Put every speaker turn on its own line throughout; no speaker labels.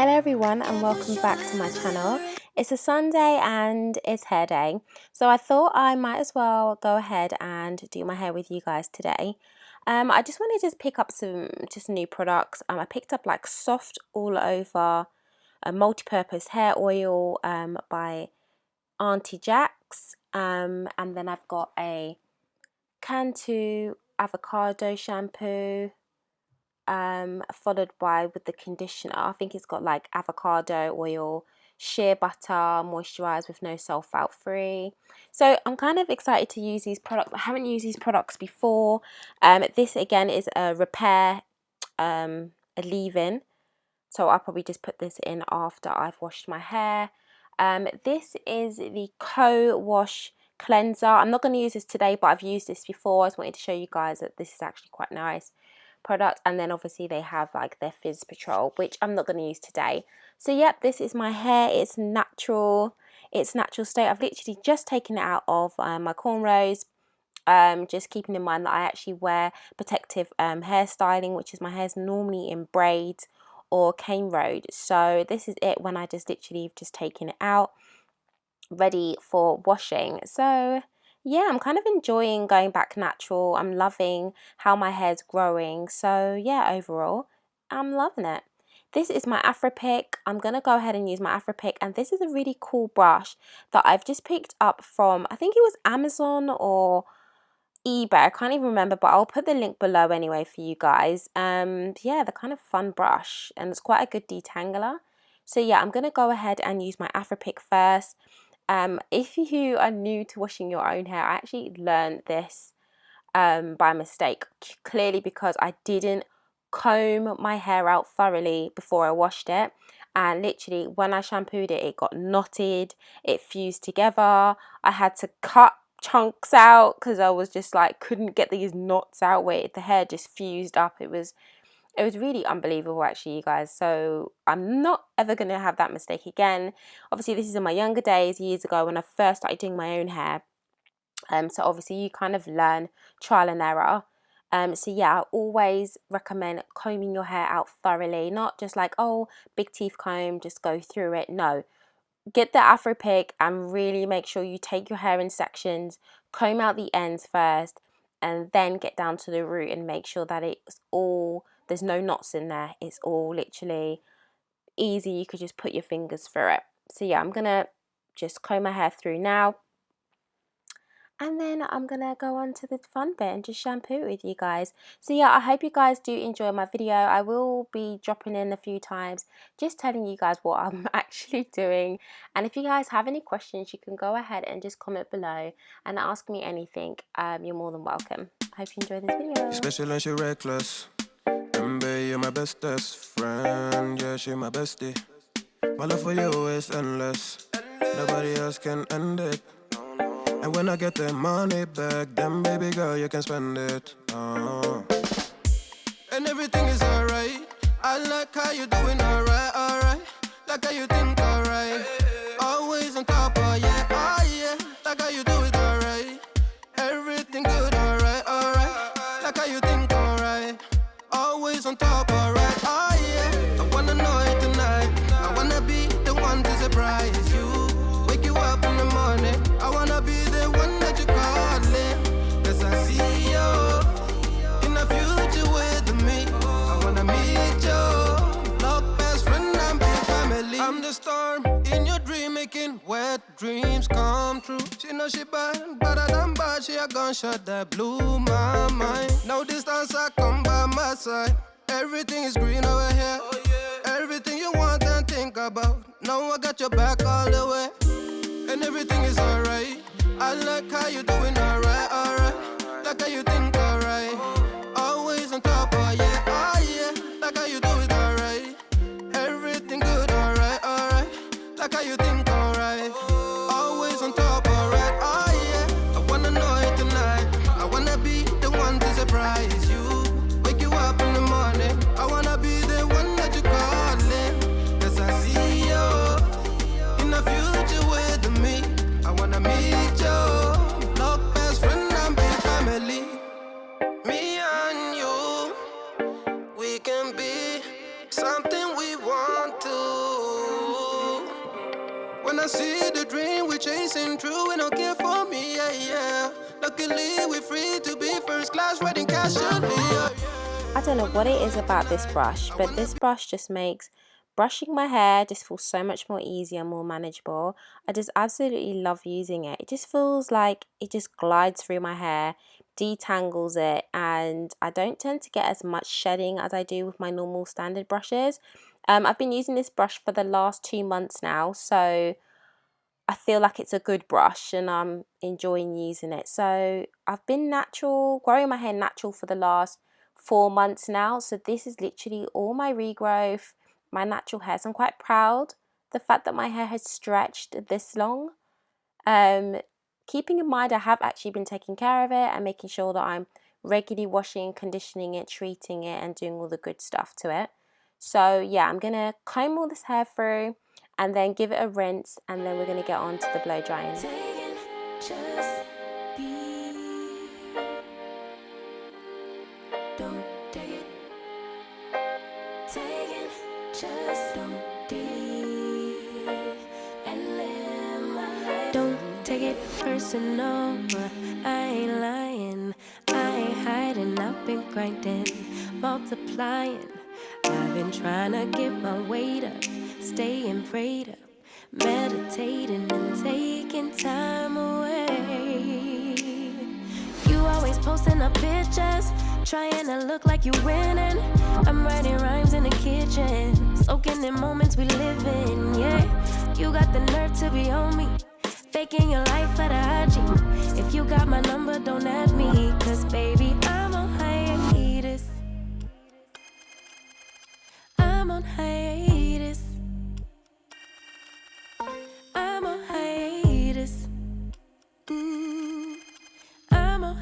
Hello everyone and welcome back to my channel. It's a Sunday and it's hair day, so I thought I might as well go ahead and do my hair with you guys today. I just wanted to pick up some new products. I picked up like Soft All Over a multi-purpose hair oil by Auntie Jack's, and then I've got a Cantu avocado shampoo, followed by with the conditioner. I think it's got like avocado oil, shea butter, moisturized with no sulfate free. So I'm kind of excited to use these products. I haven't used these products before. This again is a repair, a leave-in. So I'll probably just put this in after I've washed my hair. This is the Co-Wash cleanser. I'm not going to use this today, but I've used this before. I just wanted to show you guys that this is actually quite nice product. And then obviously they have like their Fizz Patrol, which I'm not going to use today. So yep, this is my hair. It's natural state. I've literally just taken it out of my cornrows, just keeping in mind that I actually wear protective hairstyling, which is my hair's normally in braids or cane road. So this is it when I just literally just taken it out, ready for washing. So yeah, I'm kind of enjoying going back natural. I'm loving how my hair's growing. So yeah, overall, I'm loving it. This is my Afro Pick. I'm going to go ahead and use my Afro Pick. And this is a really cool brush that I've just picked up from, I think it was Amazon or eBay. I can't even remember, but I'll put the link below anyway for you guys. Yeah, the kind of fun brush. And it's quite a good detangler. So yeah, I'm going to go ahead and use my Afro Pick first. If you are new to washing your own hair, I actually learned this by mistake, clearly because I didn't comb my hair out thoroughly before I washed it, and literally when I shampooed it, it got knotted, it fused together. I had to cut chunks out because I was just like couldn't get these knots out where the hair just fused up. It was really unbelievable actually, you guys. So I'm not ever going to have that mistake again. Obviously this is in my younger days, years ago, when I first started doing my own hair. So obviously you kind of learn trial and error. So yeah, I always recommend combing your hair out thoroughly, not just like, oh, big teeth comb, just go through it. No, get the Afro Pick and really make sure you take your hair in sections, comb out the ends first, and then get down to the root and make sure that it's all, there's no knots in there. It's all literally easy. You could just put your fingers through it. So yeah, I'm gonna just comb my hair through now. And then I'm going to go on to the fun bit and just shampoo it with you guys. So yeah, I hope you guys do enjoy my video. I will be dropping in a few times, just telling you guys what I'm actually doing. And if you guys have any questions, you can go ahead and just comment below and ask me anything. You're more than welcome. I hope you enjoy this video.
You're special and she reckless. Remember, you're my bestest friend. Yeah, she my bestie. My love for you is endless. Nobody else can end it. And when I get the money back, then baby girl, you can spend it. And everything is alright. I like how you doing alright, alright. Like how you think alright. Always on top, oh yeah, oh yeah. Like how you do it alright. Everything good, alright, alright. Like how you think alright. Always on top, alright, oh yeah. I wanna know it tonight. I wanna be the one to surprise you. Wake you up in the morning. I wanna be the one that you calling. Cause I see you in the future with me. I wanna meet you. Love, best friend, and big family. I'm the storm in your dream, making wet dreams come true. She know she bad, better than bad. She a gunshot that blew my mind. No distance, I come by my side. Everything is green over here. Everything you want and think about. Now I got your back all the way. And everything is alright. I like how you doing alright, alright. Like how you think alright. Always on top, oh yeah, oh yeah. Like how you do it alright. Everything good, alright, alright. Like how you think alright. Always on top, alright, oh yeah. I wanna know it tonight. I wanna be the one to surprise you. Wake you up in the morning. I wanna be the one that you calling. Cause I see you in the future with me. I wanna meet you. Love, best friend, and big family. Me and you, we can be something we want to. And I see the dream we're chasing true, and okay for me, yeah, yeah. Luckily, we're free to be first class, riding casually, yeah.
I don't know what it is about this brush, but this brush just makes brushing my hair just feel so much more easy and more manageable. I just absolutely love using it. It just feels like it just glides through my hair, detangles it, and I don't tend to get as much shedding as I do with my normal standard brushes. I've been using this brush for the last 2 months now, so I feel like it's a good brush and I'm enjoying using it. So I've been growing my hair natural for the last 4 months now. So this is literally all my regrowth, my natural hair. So I'm quite proud the fact that my hair has stretched this long. Um, Keeping in mind I have actually been taking care of it and making sure that I'm regularly washing, conditioning it, treating it, and doing all the good stuff to it. So yeah, I'm gonna comb all this hair through and then give it a rinse, and then we're gonna get on to the blow drying.
Don't take it personal, I ain't lying, I ain't hiding, I've been grinding, multiplying. I've been trying to get my weight up, staying prayed up, meditating and taking time away. You always posting up pictures, trying to look like you winning. I'm writing rhymes in the kitchen, soaking in moments we live in, yeah. You got the nerve to be on me, faking your life for the IG. If you got my number, don't add me, cause baby, I'm on hiatus. I'm on hiatus. I'm on hiatus. I'm on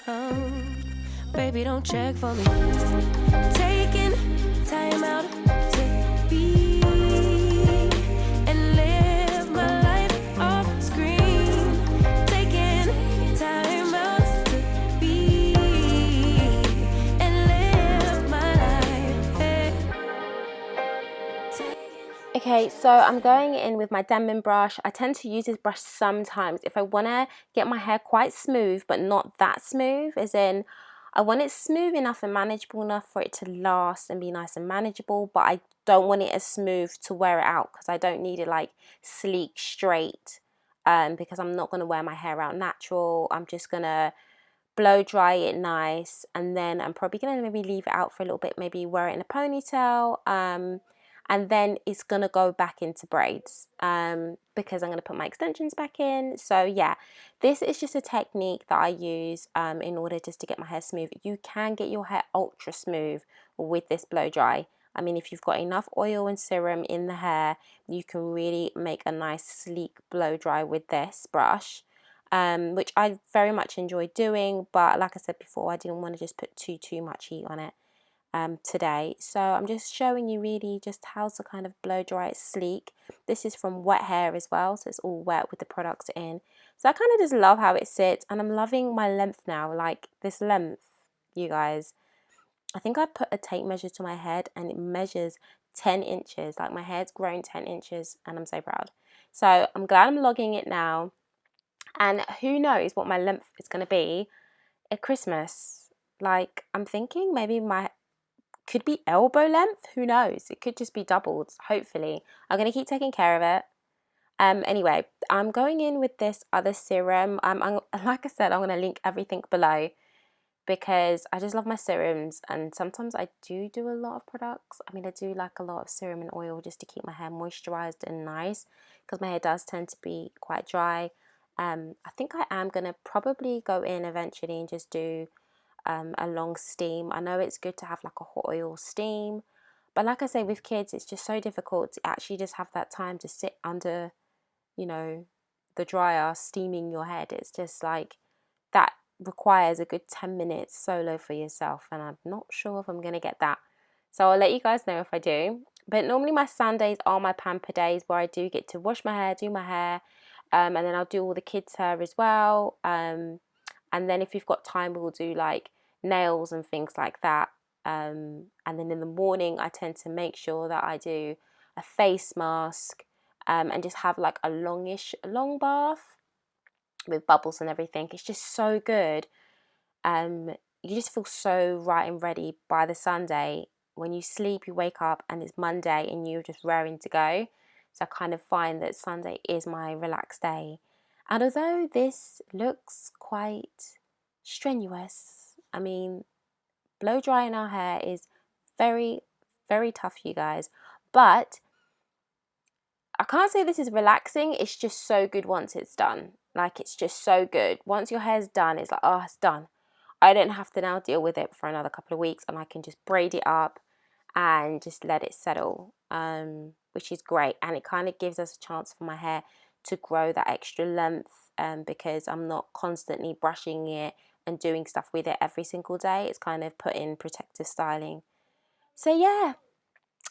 hiatus. Baby, don't check for me. Taking time out to be and live my life off screen. Taking time out to be and live my life. Hey.
Okay, so I'm going in with my Denman brush. I tend to use this brush sometimes if I want to get my hair quite smooth, but not that smooth, as in I want it smooth enough and manageable enough for it to last and be nice and manageable, but I don't want it as smooth to wear it out because I don't need it like sleek, straight, because I'm not going to wear my hair out natural. I'm just going to blow dry it nice, and then I'm probably going to maybe leave it out for a little bit, maybe wear it in a ponytail, and then it's going to go back into braids because I'm going to put my extensions back in. So yeah, this is just a technique that I use in order just to get my hair smooth. You can get your hair ultra smooth with this blow dry. I mean, if you've got enough oil and serum in the hair, you can really make a nice sleek blow dry with this brush, which I very much enjoy doing. But like I said before, I didn't want to just put too much heat on it today. So I'm just showing you really just how to kind of blow dry it sleek. This is from wet hair as well, so it's all wet with the products in. So I kind of just love how it sits, and I'm loving my length now. Like this length, you guys, I think I put a tape measure to my head and it measures 10 inches. Like my hair's grown 10 inches and I'm so proud. So I'm glad I'm logging it now, and who knows what my length is going to be at Christmas. Like I'm thinking maybe my could be elbow length, who knows? It could just be doubled, hopefully. I'm going to keep taking care of it. Anyway, I'm going in with this other serum. Like I said, I'm going to link everything below because I just love my serums, and sometimes I do a lot of products. I mean, I do like a lot of serum and oil just to keep my hair moisturized and nice because my hair does tend to be quite dry. I think I am going to probably go in eventually and just do a long steam. I know it's good to have like a hot oil steam, but like I say, with kids it's just so difficult to actually just have that time to sit under, you know, the dryer steaming your head. It's just like that requires a good 10 minutes solo for yourself, and I'm not sure if I'm gonna get that, so I'll let you guys know if I do. But normally my Sundays are my pamper days where I do get to wash my hair, do my hair, and then I'll do all the kids' hair as well, and then if you've got time we'll do like nails and things like that, and then in the morning I tend to make sure that I do a face mask, and just have like a long bath with bubbles and everything. It's just so good. You just feel so right and ready by the Sunday. When you sleep, you wake up and it's Monday and you're just raring to go. So I kind of find that Sunday is my relaxed day. And although this looks quite strenuous, I mean, blow drying our hair is very, very tough, you guys. But I can't say this is relaxing. It's just so good once it's done. Like, it's just so good. Once your hair's done, it's like, oh, it's done. I don't have to now deal with it for another couple of weeks, and I can just braid it up and just let it settle, which is great. And it kind of gives us a chance for my hair to grow that extra length, because I'm not constantly brushing it and doing stuff with it every single day. It's kind of put in protective styling. So yeah,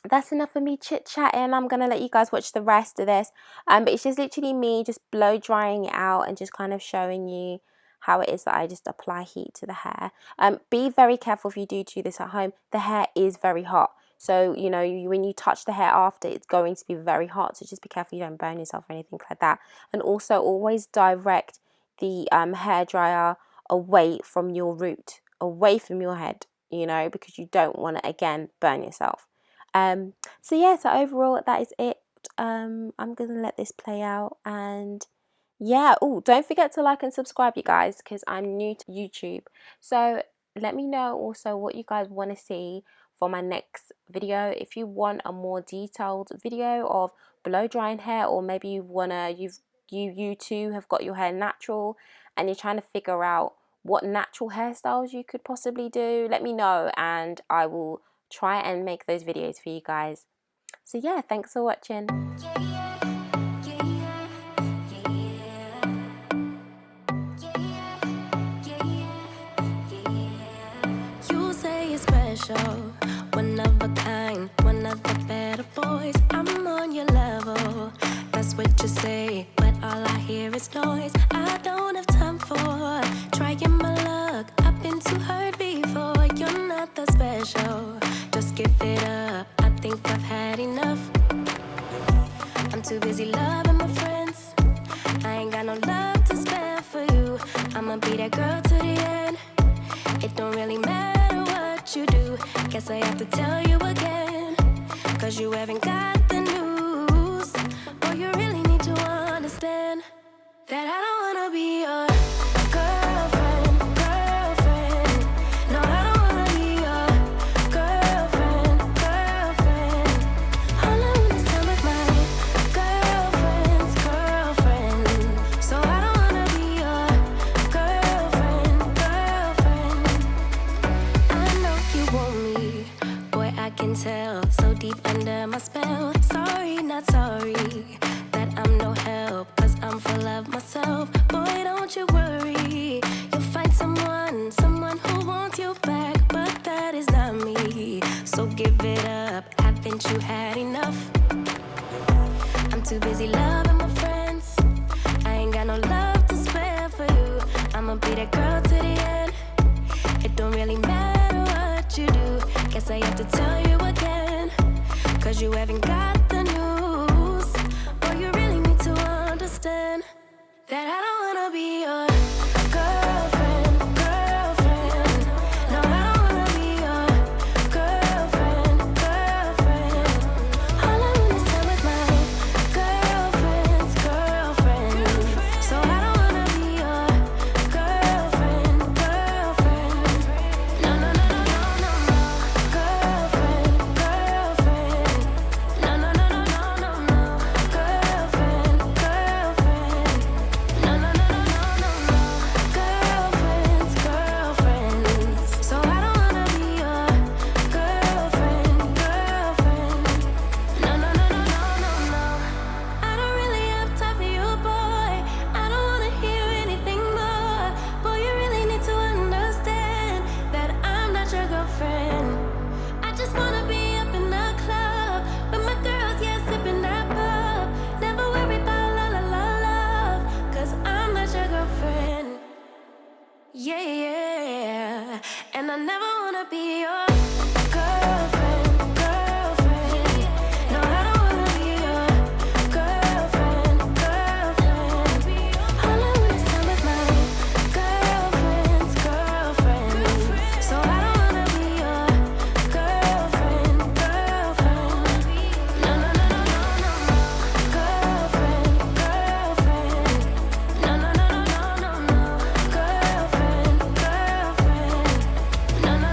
that's enough of me chit-chatting. I'm going to let you guys watch the rest of this. But it's just literally me just blow drying it out and just kind of showing you how it is that I just apply heat to the hair. Be very careful if you do this at home. The hair is very hot. So, you know, when you touch the hair after, it's going to be very hot. So just be careful you don't burn yourself or anything like that. And also always direct the hair dryer away from your root, away from your head, you know, because you don't want to, again, burn yourself. So yeah, so overall that is it. I'm gonna let this play out, and yeah, oh, don't forget to like and subscribe, you guys, because I'm new to YouTube. So let me know also what you guys want to see for my next video. If you want a more detailed video of blow drying hair, or maybe you too have got your hair natural and you're trying to figure out what natural hairstyles you could possibly do, let me know and I will try and make those videos for you guys. So yeah, thanks for watching.
You say you're special, one of a kind, one of the better boys. I'm on your level, that's what you say, but all I hear is noise. I don't have time for trying my luck. I've been too hurt before. You're not that special, just give it up. I think I've had enough. I'm too busy loving my friends. I ain't got no love to spare for you. I'ma be that girl to the end. It don't really matter what you do. Guess I have to tell you again, 'cause you haven't got the news. Boy, you really need to understand that I don't wanna be your girlfriend. No, I don't wanna be your girlfriend. All I wanna is time with my girlfriend. So I don't wanna be your girlfriend. I know you want me, boy, I can tell. So deep under my spell. Sorry, not sorry that I'm no help, 'cause I'm full of myself. Boy, don't you worry, you'll find someone who wants you back, but that is not me. So give it up, haven't you had enough? I'm too busy loving my friends. I ain't got no love to spare for you. I'ma be that girl to the end. It don't really matter what you do. Guess I have to tell you again, 'cause you haven't got the news. Or you really need to understand that I don't wanna be your girlfriend. No, I don't wanna be your girlfriend. All I want is time with my girlfriend. So I don't wanna be your girlfriend. No, no, no, no, no, no, no. Girlfriend. No, no, no, no, no, no, no. Girlfriend. No, no, no, no, no, no, no. Girlfriends. So I don't wanna be your girlfriend. No, no, no, no, no, no, no. I don't really have time for you, boy. I don't wanna hear anything more. Boy, you really need to understand that I'm not your girlfriend. I just wanna be up in the club with my girls, yeah, sipping that pub. Never worry about love, 'cause I'm not your girlfriend. Yeah, and I never wanna be your